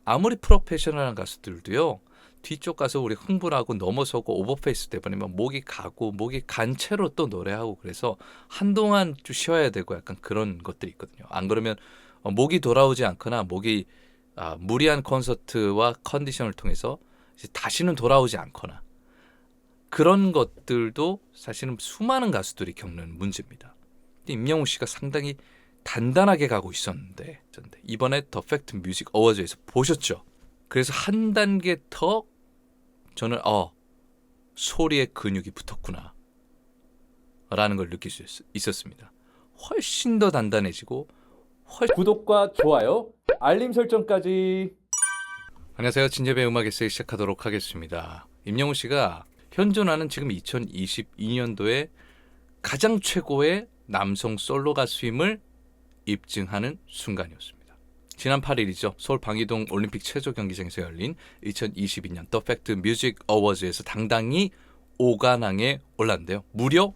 아무리 프로페셔널한 가수들도요. 뒤쪽 가서 우리 흥분하고 넘어서고 오버페이스 돼버리면 목이 가고 목이 간 채로 또 노래하고 그래서 한동안 좀 쉬어야 되고 약간 그런 것들이 있거든요. 안 그러면 목이 돌아오지 않거나 목이 무리한 콘서트와 컨디션을 통해서 이제 다시는 돌아오지 않거나 그런 것들도 사실은 수많은 가수들이 겪는 문제입니다. 임영웅 씨가 상당히 단단하게 가고 있었는데 이번에 더 팩트 뮤직 어워즈에서 보셨죠? 그래서 한 단계 더 저는 소리에 근육이 붙었구나 라는 걸 느낄 수 있었습니다. 훨씬 더 단단해지고 구독과 좋아요, 알림 설정까지. 안녕하세요. 진재배 음악 에세이 시작하도록 하겠습니다. 임영웅 씨가 현존하는 지금 2022년도에 가장 최고의 남성 솔로 가수임을 입증하는 순간이었습니다. 지난 8일이죠. 서울 방이동 올림픽 체조 경기장에서 열린 2022년 더 팩트 뮤직 어워즈에서 당당히 5관왕에 올랐는데요. 무려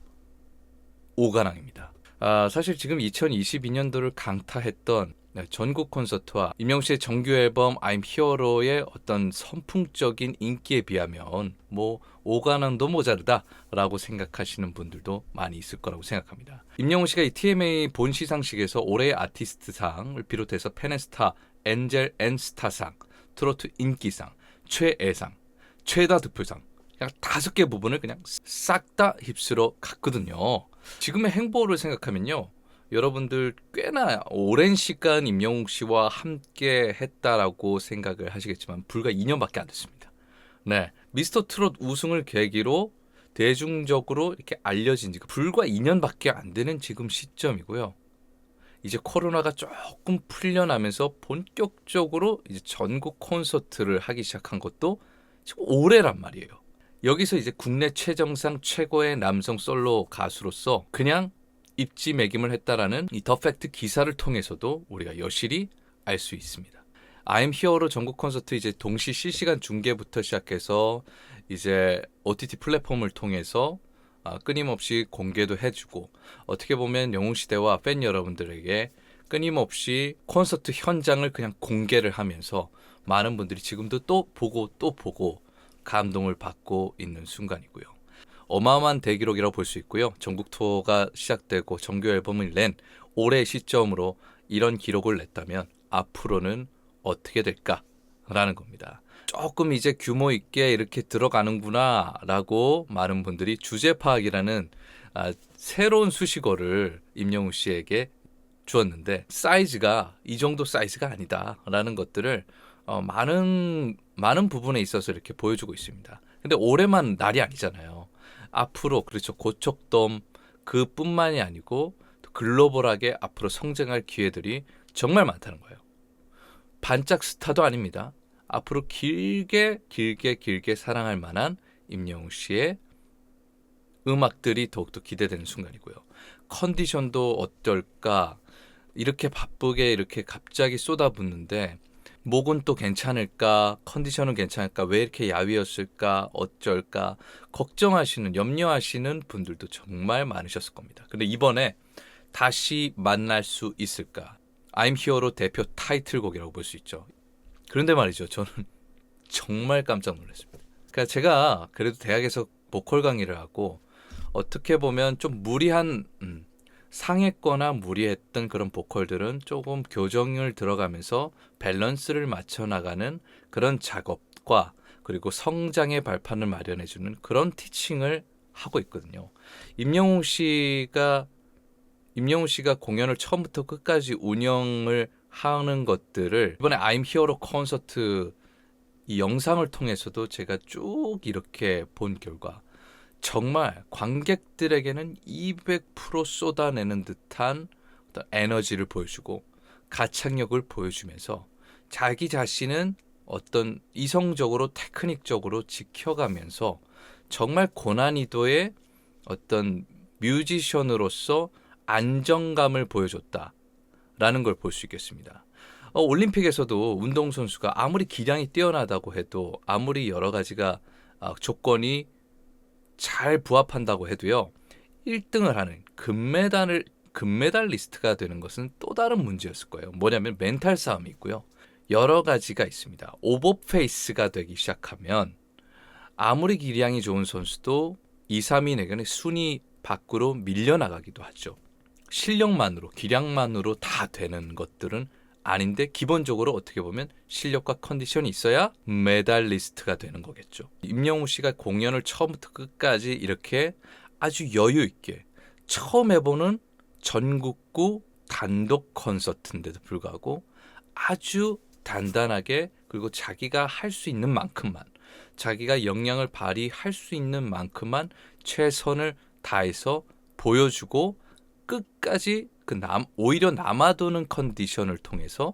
5관왕입니다. 사실 지금 2022년도를 강타했던 전국 콘서트와 임영웅 씨의 정규 앨범 I'm Hero의 어떤 선풍적인 인기에 비하면 5관왕도 모자르다라고 생각하시는 분들도 많이 있을 거라고 생각합니다. 임영웅 씨가 이 TMA 본 시상식에서 올해의 아티스트상을 비롯해서 페네스타, 엔젤 앤 스타상, 트로트 인기상, 최애상, 최다 득표상 약 5개 부분을 그냥 싹 다 휩쓸어 갔거든요. 지금의 행보를 생각하면요. 여러분들 꽤나 오랜 시간 임영웅 씨와 함께 했다라고 생각을 하시겠지만 불과 2년밖에 안 됐습니다. 네, 미스터 트롯 우승을 계기로 대중적으로 이렇게 알려진 지 불과 2년밖에 안 되는 지금 시점이고요. 이제 코로나가 조금 풀려나면서 본격적으로 이제 전국 콘서트를 하기 시작한 것도 지금 올해란 말이에요. 여기서 이제 국내 최정상 최고의 남성 솔로 가수로서 그냥 입지매김을 했다라는 이 더 팩트 기사를 통해서도 우리가 여실히 알 수 있습니다. I'm Here로 전국 콘서트 이제 동시 실시간 중계부터 시작해서 이제 OTT 플랫폼을 통해서 끊임없이 공개도 해주고 어떻게 보면 영웅시대와 팬 여러분들에게 끊임없이 콘서트 현장을 그냥 공개를 하면서 많은 분들이 지금도 또 보고 감동을 받고 있는 순간이고요. 어마어마한 대기록이라고 볼 수 있고요. 전국 투어가 시작되고 정규 앨범을 낸 올해 시점으로 이런 기록을 냈다면 앞으로는 어떻게 될까라는 겁니다. 조금 이제 규모 있게 이렇게 들어가는구나 라고 많은 분들이 주제 파악이라는 새로운 수식어를 임영웅 씨에게 주었는데 사이즈가 이 정도 사이즈가 아니다라는 것들을 많은 부분에 있어서 이렇게 보여주고 있습니다. 근데 올해만 날이 아니잖아요. 앞으로 그렇죠. 고척돔 그뿐만이 아니고 글로벌하게 앞으로 성장할 기회들이 정말 많다는 거예요. 반짝 스타도 아닙니다. 앞으로 길게 사랑할 만한 임영웅 씨의 음악들이 더욱더 기대되는 순간이고요. 컨디션도 어떨까? 이렇게 바쁘게 이렇게 갑자기 쏟아붓는데 목은 또 괜찮을까? 컨디션은 괜찮을까? 왜 이렇게 야위었을까? 어쩔까? 걱정하시는, 염려하시는 분들도 정말 많으셨을 겁니다. 근데 이번에 다시 만날 수 있을까? I'm Here로 대표 타이틀곡이라고 볼 수 있죠. 그런데 말이죠. 저는 정말 깜짝 놀랐습니다. 그러니까 제가 그래도 대학에서 보컬 강의를 하고 어떻게 보면 좀 무리한 상했거나 무리했던 그런 보컬들은 조금 교정을 들어가면서 밸런스를 맞춰 나가는 그런 작업과 그리고 성장의 발판을 마련해주는 그런 티칭을 하고 있거든요. 임영웅 씨가 공연을 처음부터 끝까지 운영을 하는 것들을 이번에 I'm Hero 콘서트 이 영상을 통해서도 제가 쭉 이렇게 본 결과 정말 관객들에게는 200% 쏟아내는 듯한 어떤 에너지를 보여주고 가창력을 보여주면서 자기 자신은 어떤 이성적으로 테크닉적으로 지켜가면서 정말 고난이도의 어떤 뮤지션으로서 안정감을 보여줬다라는 걸 볼 수 있겠습니다. 올림픽에서도 운동선수가 아무리 기량이 뛰어나다고 해도 아무리 여러 가지가 조건이 잘 부합한다고 해도요. 1등을 하는 금메달리스트가 되는 것은 또 다른 문제였을 거예요. 뭐냐면 멘탈 싸움이 있고요. 여러 가지가 있습니다. 오버페이스가 되기 시작하면 아무리 기량이 좋은 선수도 2, 3위 내견에 순위 밖으로 밀려나가기도 하죠. 실력만으로, 기량만으로 다 되는 것들은 아닌데 기본적으로 어떻게 보면 실력과 컨디션이 있어야 메달리스트가 되는 거겠죠. 임영웅 씨가 공연을 처음부터 끝까지 이렇게 아주 여유 있게 처음 해보는 전국구 단독 콘서트인데도 불구하고 아주 단단하게 그리고 자기가 할 수 있는 만큼만 자기가 역량을 발휘할 수 있는 만큼만 최선을 다해서 보여주고 끝까지 오히려 남아도는 컨디션을 통해서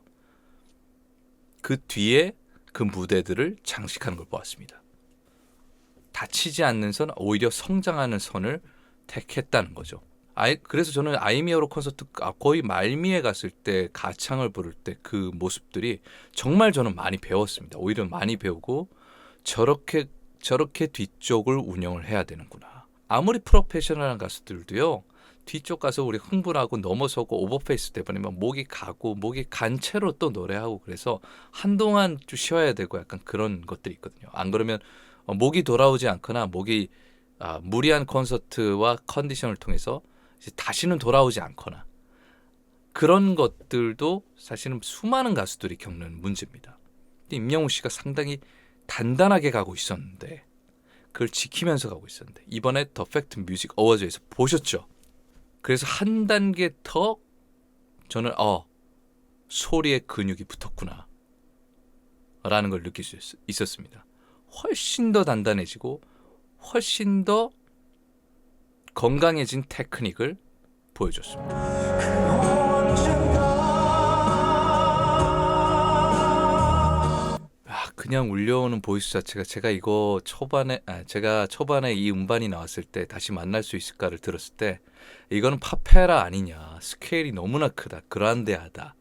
그 뒤에 그 무대들을 장식하는 걸 보았습니다. 다치지 않는 선, 오히려 성장하는 선을 택했다는 거죠. 그래서 저는 아이미어로 콘서트 거의 말미에 갔을 때 가창을 부를 때 그 모습들이 정말 저는 많이 배웠습니다. 오히려 많이 배우고 저렇게 뒤쪽을 운영을 해야 되는구나. 아무리 프로페셔널한 가수들도요. 뒤쪽 가서 우리 흥분하고 넘어서고 오버페이스 돼버리면 목이 가고 목이 간 채로 또 노래하고 그래서 한동안 좀 쉬어야 되고 약간 그런 것들이 있거든요. 안 그러면 목이 돌아오지 않거나 목이 무리한 콘서트와 컨디션을 통해서 이제 다시는 돌아오지 않거나 그런 것들도 사실은 수많은 가수들이 겪는 문제입니다. 근데 임영웅 씨가 상당히 단단하게 가고 있었는데 그걸 지키면서 가고 있었는데 이번에 더 팩트 뮤직 어워즈에서 보셨죠? 그래서 한 단계 더 저는 소리에 근육이 붙었구나 라는 걸 느낄 수 있었습니다. 훨씬 더 단단해지고 훨씬 더 건강해진 테크닉을 보여줬습니다. 그냥 울려오는 보이스 자체가 제가 초반에 이 음반이 나왔을 때 다시 만날 수 있을까를 들었을 때 이거는 파페라 아니냐, 스케일이 너무나 크다, 그란데하다.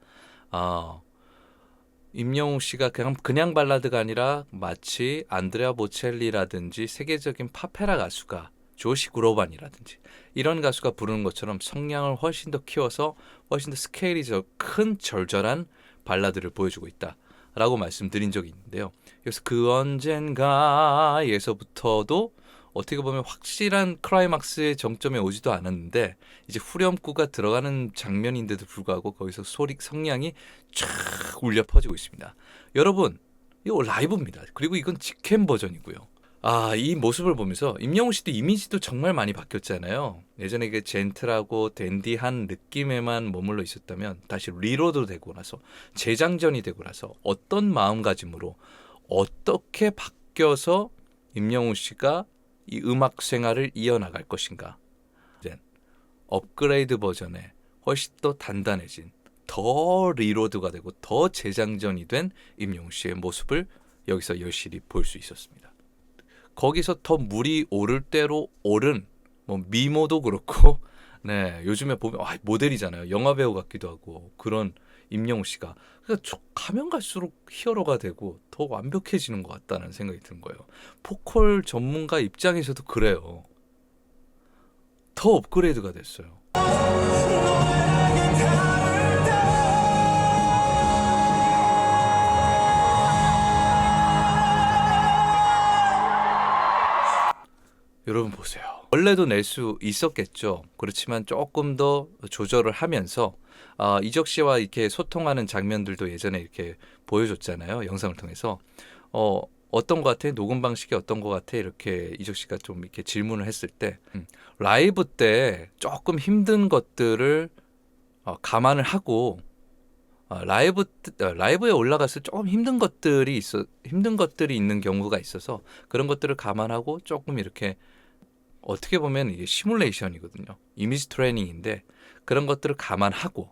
임영웅 씨가 그냥 발라드가 아니라 마치 안드레아 보첼리라든지 세계적인 파페라 가수가 조시 그로반이라든지 이런 가수가 부르는 것처럼 성량을 훨씬 더 키워서 훨씬 더 스케일이 큰 절절한 발라드를 보여주고 있다라고 말씀드린 적이 있는데요. 그래서 그 언젠가에서부터도 어떻게 보면 확실한 클라이막스의 정점에 오지도 않았는데 이제 후렴구가 들어가는 장면인데도 불구하고 거기서 성량이 쫙 울려 퍼지고 있습니다. 여러분, 이거 라이브입니다. 그리고 이건 직캠 버전이고요. 이 모습을 보면서 임영웅 씨도 이미지도 정말 많이 바뀌었잖아요. 예전에 그 젠틀하고 댄디한 느낌에만 머물러 있었다면 다시 리로드 되고 나서 재장전이 되고 나서 어떤 마음가짐으로 어떻게 바뀌어서 임영웅 씨가 이 음악 생활을 이어나갈 것인가. 이제 업그레이드 버전에 훨씬 더 단단해진 더 리로드가 되고 더 재장전이 된 임영웅 씨의 모습을 여기서 여실히 볼 수 있었습니다. 거기서 더 물이 오를 대로 오른 미모도 그렇고 네, 요즘에 보면 모델이잖아요. 영화배우 같기도 하고 그런 임영웅 씨가 그러니까 가면 갈수록 히어로가 되고 더 완벽해지는 것 같다는 생각이 드는 거예요. 보컬 전문가 입장에서도 그래요. 더 업그레이드가 됐어요. 여러분 보세요. 원래도 낼 수 있었겠죠. 그렇지만 조금 더 조절을 하면서 이적 씨와 이렇게 소통하는 장면들도 예전에 이렇게 보여줬잖아요. 영상을 통해서 어떤 것 같아? 녹음 방식이 어떤 것 같아? 이렇게 이적 씨가 좀 이렇게 질문을 했을 때 라이브 때 조금 힘든 것들을 감안을 하고 라이브에 올라갔을 때 조금 힘든 것들이 있는 경우가 있어서 그런 것들을 감안하고 조금 이렇게 어떻게 보면 이게 시뮬레이션이거든요. 이미지 트레이닝인데 그런 것들을 감안하고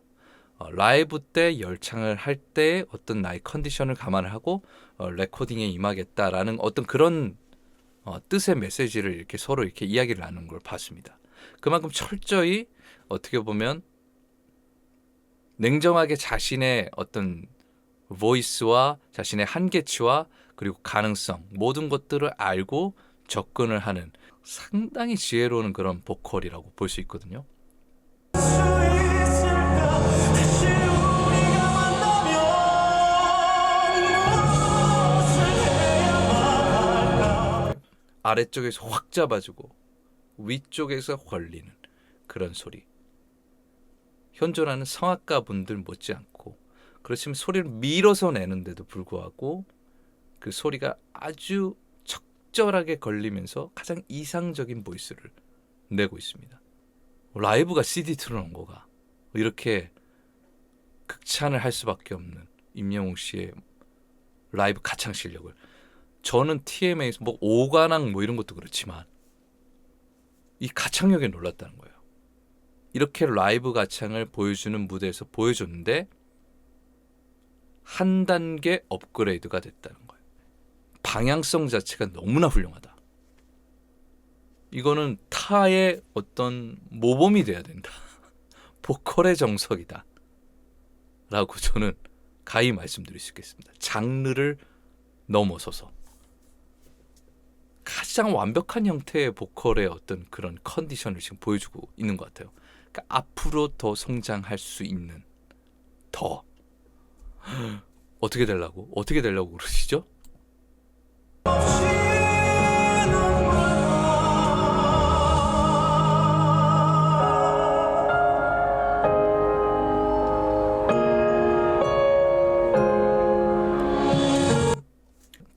라이브 때 열창을 할 때 어떤 나의 컨디션을 감안을 하고 레코딩에 임하겠다라는 어떤 그런 뜻의 메시지를 이렇게 서로 이렇게 이야기를 나누는 걸 봤습니다. 그만큼 철저히 어떻게 보면 냉정하게 자신의 어떤 보이스와 자신의 한계치와 그리고 가능성 모든 것들을 알고 접근을 하는 상당히 지혜로운 그런 보컬이라고 볼 수 있거든요. 아래쪽에서 확 잡아주고 위쪽에서 걸리는 그런 소리. 현존하는 성악가 분들 못지않고, 그렇지만 소리를 밀어서 내는데도 불구하고 그 소리가 아주 적절하게 걸리면서 가장 이상적인 보이스를 내고 있습니다. 라이브가 CD 틀어놓은 거가 이렇게 극찬을 할 수밖에 없는 임영웅 씨의 라이브 가창 실력을, 저는 TMA에서 뭐 오관왕 뭐 이런 것도 그렇지만 이 가창력에 놀랐다는 거예요. 이렇게 라이브 가창을 보여주는 무대에서 보여줬는데 한 단계 업그레이드가 됐다는 거예요. 방향성 자체가 너무나 훌륭하다. 이거는 타의 어떤 모범이 돼야 된다. 보컬의 정석이다. 라고 저는 가히 말씀드릴 수 있겠습니다. 장르를 넘어서서 가장 완벽한 형태의 보컬의 어떤 그런 컨디션을 지금 보여주고 있는 것 같아요. 그러니까 앞으로 더 성장할 수 있는, 더 어떻게 되려고 그러시죠?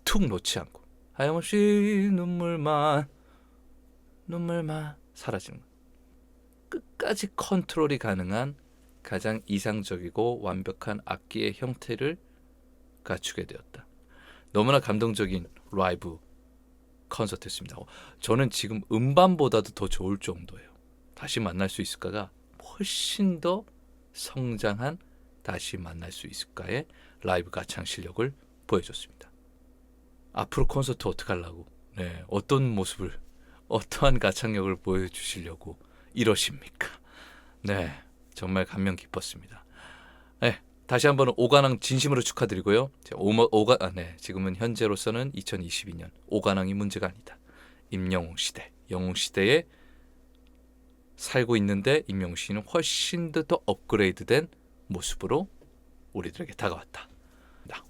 툭 놓지 않고 하염없이 눈물만 사라지는 것. 끝까지 컨트롤이 가능한 가장 이상적이고 완벽한 악기의 형태를 갖추게 되었다. 너무나 감동적인 라이브 콘서트였습니다. 저는 지금 음반보다도 더 좋을 정도예요. 다시 만날 수 있을까가 훨씬 더 성장한 다시 만날 수 있을까의 라이브 가창 실력을 보여줬습니다. 앞으로 콘서트 어떻게 하려고, 네, 어떤 모습을, 어떠한 가창력을 보여주시려고 이러십니까? 네, 정말 감명 깊었습니다. 네, 다시 한번 오관왕 진심으로 축하드리고요. 지금은 현재로서는 2022년 오관왕이 문제가 아니다. 임영웅 시대, 영웅 시대에 살고 있는데 임영웅 씨는 훨씬 더 업그레이드된 모습으로 우리들에게 다가왔다.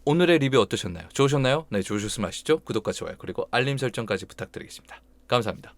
오늘의 리뷰 어떠셨나요? 좋으셨나요? 네, 좋으셨으면 아시죠? 구독과 좋아요 그리고 알림 설정까지 부탁드리겠습니다. 감사합니다.